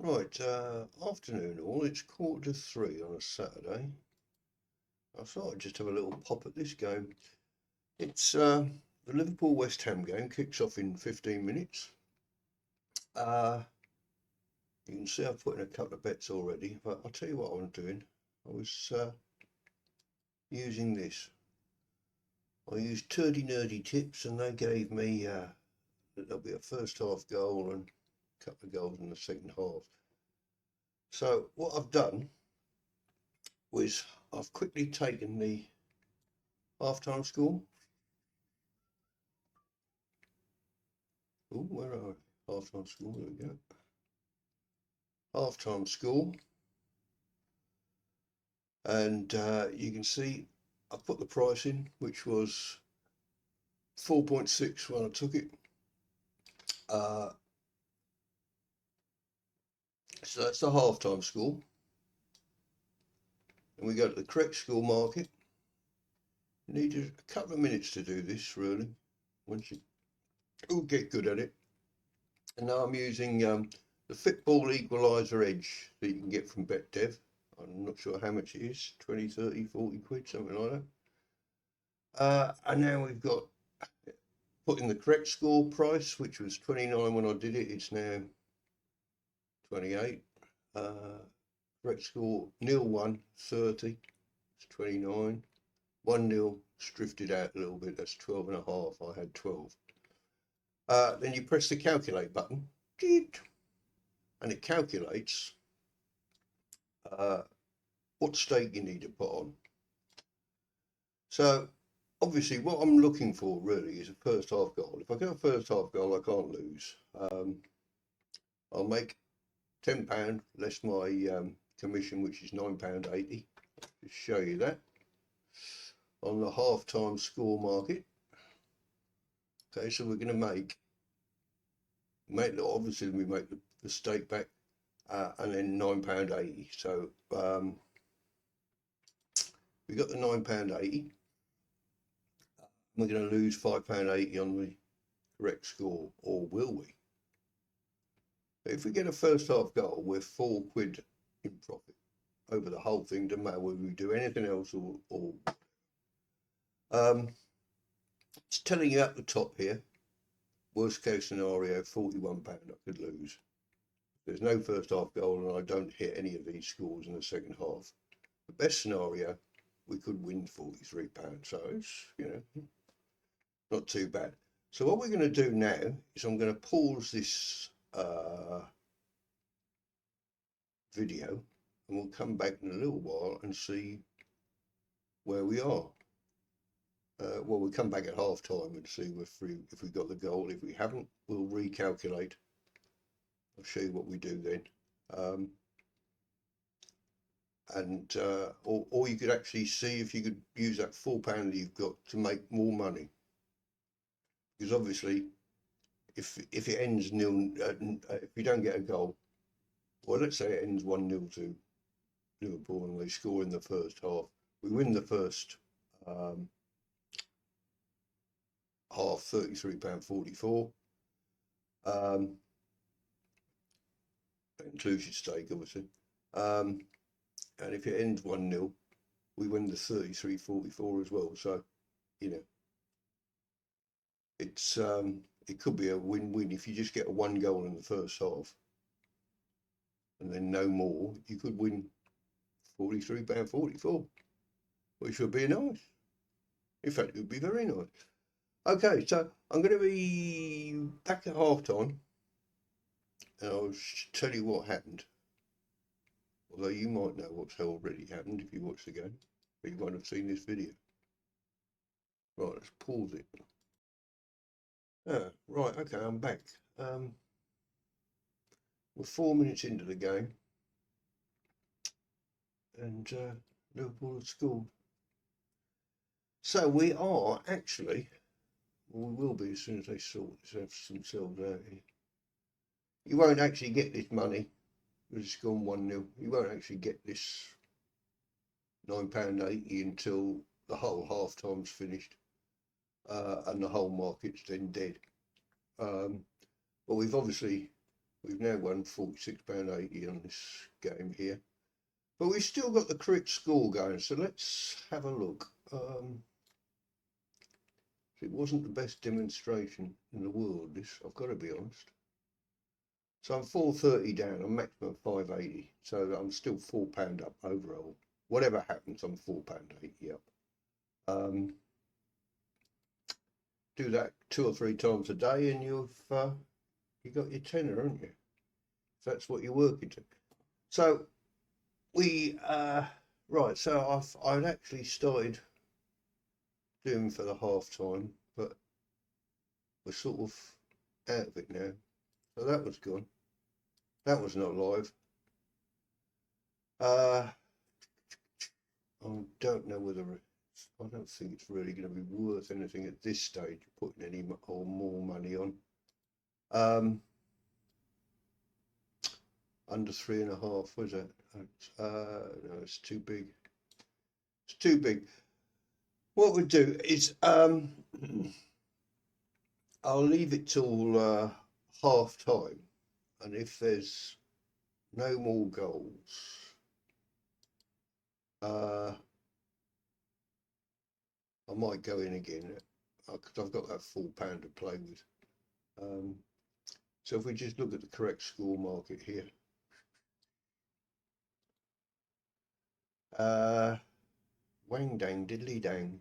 Right, afternoon all. It's 3:15 on a Saturday. I thought I'd just have a little pop at this game. It's the Liverpool West Ham game kicks off in 15 minutes. Uh, you can see I've put in a couple of bets already, but I'll tell you what I'm doing. I was using this. I used Turdy Nerdy Tips, and they gave me there'll be a first half goal and a couple of goals in the second half. So what I've done was I've quickly taken the half-time score. Oh, where are we? Half-time score, there we go. Half-time score. And you can see I put the price in, which was 4.6 when I took it. So that's the half-time score. And we go to the correct score market. Needed a couple of minutes to do this, really, once you all get good at it. And now I'm using the Football Equaliser Edge that you can get from BetDev. I'm not sure how much it is, 20, 30, 40 quid, something like that. And now we've got put in the correct score price, which was 29 when I did it. It's now 28. Correct score 0-1, 30. It's 29. 1-0, drifted out a little bit. That's 12 and a half. I had 12. Then you press the calculate button, and it calculates what stake you need to put on. So obviously what I'm looking for really is a first half goal. If I get a first half goal, I can't lose. I'll make £10 less my commission, which is £9.80. Just show you that on the half-time score market. Okay, so we're going to make obviously we make the stake back and then £9.80. So we got the £9.80. We're going to lose £5.80 on the correct score, or will we? If we get a first half goal, we're £4 in profit over the whole thing. Doesn't matter whether we do anything else or it's telling you at the top here, worst case scenario, £41 I could lose. There's no first half goal and I don't hit any of these scores in the second half. The best scenario, we could win £43. So it's, not too bad. So what we're going to do now is I'm going to pause this video and we'll come back in a little while and see where we are. Well, we'll come back at half time and see if we got the goal. If we haven't, we'll recalculate. I'll show you what we do then. Or you could actually see if you could use that £4 that you've got to make more money. Because obviously, if it ends nil, if you don't get a goal, well, let's say it ends 1-0 to Liverpool and they score in the first half. We win the first half, £33.44. That includes your stake, obviously. And if it ends 1-0, we win the 33.44 as well. So, it's it could be a win-win. If you just get a one goal in the first half and then no more, you could win £43.44, which would be nice. In fact, it would be very nice. Okay, so I'm going to be back at half time and I'll tell you what happened. Although you might know what's already happened if you watch the game, but you won't have seen this video. Right, let's pause it. Right, okay, I'm back. We're 4 minutes into the game and Liverpool have scored. So we are actually, well, we will be as soon as they sort themselves out here. You won't actually get this money because it's gone 1-0. You won't actually get this £9.80 until the whole half time's finished and the whole market's then dead. But we've We've now won £46.80 on this game here. But we've still got the correct score going, so let's have a look. It wasn't the best demonstration in the world, this, I've got to be honest. So I'm 430 down, I'm maximum 580, so I'm still £4 up overall. Whatever happens, I'm £4.80 up. Do that 2 or 3 times a day and you got your tenner, haven't you? If that's what you're working to. So we right, so I'd actually started doing for the half time, but we're sort of out of it now. So that was gone. That was not live. I don't know whether I don't think it's really going to be worth anything at this stage, putting any or more money on. Under 3.5, was it? No, it's too big. It's too big. What we'll do is I'll leave it till half time, and if there's no more goals, I might go in again because I've got that £4 to play with. So if we just look at the correct score market here, wang dang diddly dang.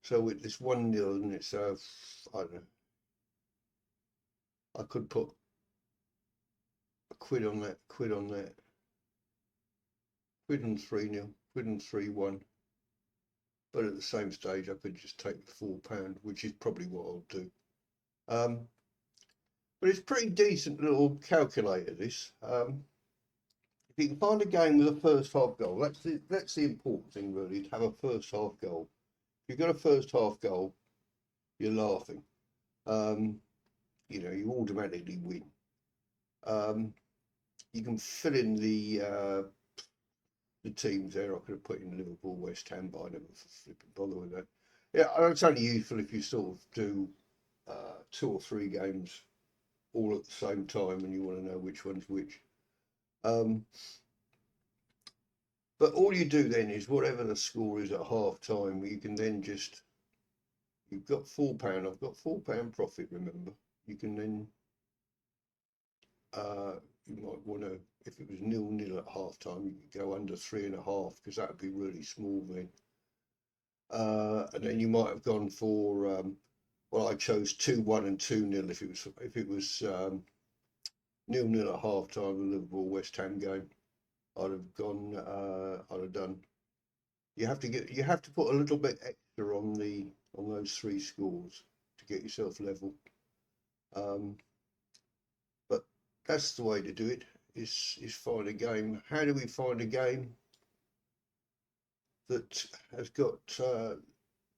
So with this 1-0 and it's I don't know, I could put a quid on that, quid on that, quid on 3-0, quid on 3-1. But at the same stage, I could just take the £4, which is probably what I'll do. But it's pretty decent little calculator, this. If you can find a game with a first half goal, that's the important thing really, to have a first half goal. If you've got a first half goal, you're laughing. You know, you automatically win. You can fill in the teams there. I could have put in Liverpool, West Ham, but I never flipping bother with that. Yeah, it's only useful if you sort of do 2 or 3 games all at the same time and you want to know which one's which. But all you do then is whatever the score is at half time, you can then just, you've got £4, I've got £4 profit, remember. You can then, you might want to, if it was 0-0 at half time, you could go under 3.5 because that would be really small then. And then you might have gone for, well, I chose 2-1 and 2-0 if it was 0-0 at half time, the Liverpool West Ham game. I'd have gone. I'd have done. You have to put a little bit extra on those 3 scores to get yourself level. But that's the way to do it. Is find a game. How do we find a game that has got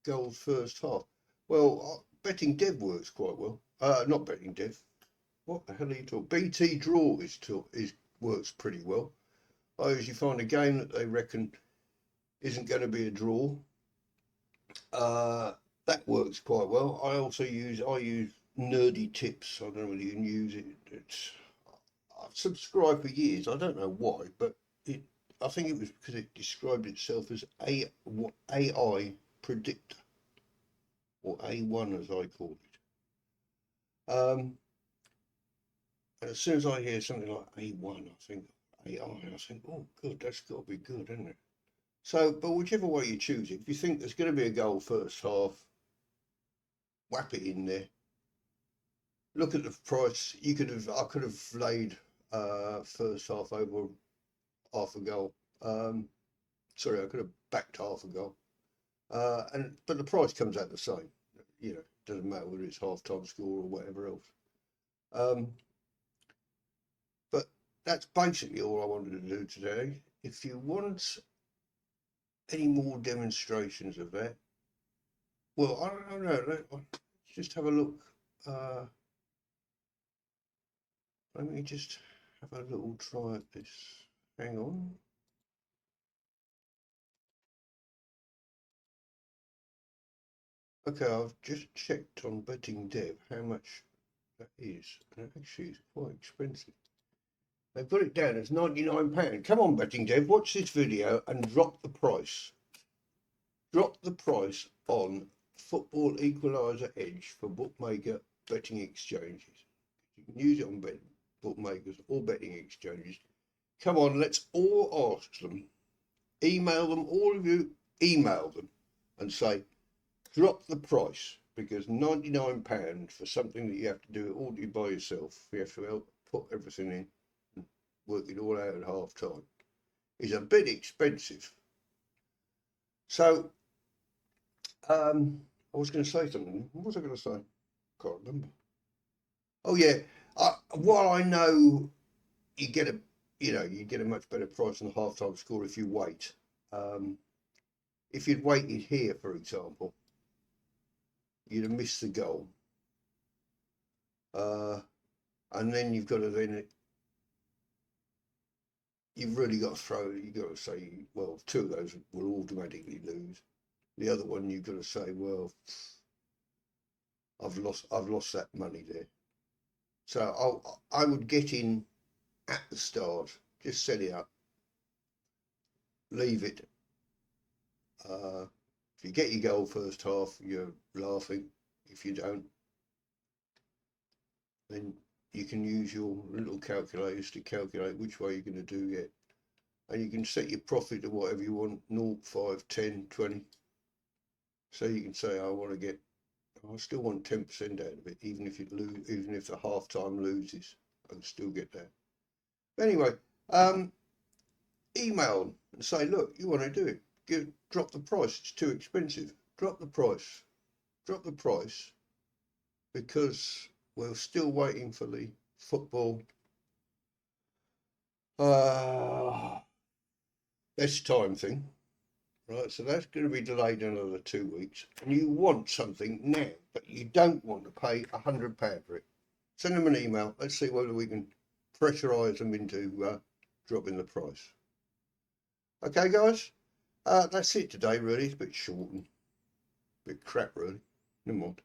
goals first half? Well, betting dev works quite well. Not betting dev. What the hell are you talking? BT draw works pretty well. I usually find a game that they reckon isn't going to be a draw. That works quite well. I use Nerdy Tips. I don't know whether you can use it. I've subscribed for years. I don't know why, but I think it was because it described itself as AI predictor, or A1 as I call it. And as soon as I hear something like A1, I think AI, and I think, oh, good, that's got to be good, isn't it? So, but whichever way you choose it, if you think there's going to be a goal first half, whap it in there. Look at the price. I could have laid first half over half a goal. Sorry, I could have backed half a goal. But the price comes out the same. You know, doesn't matter whether it's half-time score or whatever else. But that's basically all I wanted to do today. If you want any more demonstrations of that, well, I don't know. Let's just have a look. Let me just have a little try at this. Hang on. Okay, I've just checked on betting dev how much That is, and actually it's quite expensive. They put it down as £99. Come on, Betting Dev, watch this video and drop the price. Drop the price on Football Equaliser Edge for bookmaker betting exchanges. You can use it on bookmakers or betting exchanges. Come on, let's all ask them. Email them, all of you, email them and say, drop the price, because £99 for something that you have to do it all by yourself, you have to help put everything in and work it all out at half time, is a bit expensive. So, I was going to say something. What was I going to say? Can't remember. Oh yeah, while I know you get a much better price on the half-time score if you wait. If you'd waited here, for example, you'd have missed the goal. And then you've got to you've really got to you've got to say, well, two of those will automatically lose. The other one, you've got to say, well, I've lost that money there. So I would get in at the start, just set it up, leave it. If you get your goal first half, you're laughing. If you don't, then you can use your little calculators to calculate which way you're going to do it. And you can set your profit to whatever you want, 0, 5, 10, 20. So you can say, I still want 10% out of it, even if the half time loses, I can still get that. Anyway, email and say, look, you want to do it. Drop the price, it's too expensive. Drop the price, because we're still waiting for the football best time thing. Right, so that's going to be delayed another 2 weeks. And you want something now, but you don't want to pay £100 for it. Send them an email. Let's see whether we can pressurise them into dropping the price. Okay, guys, that's it today. Really, it's a bit short and a bit crap, really. Never mind.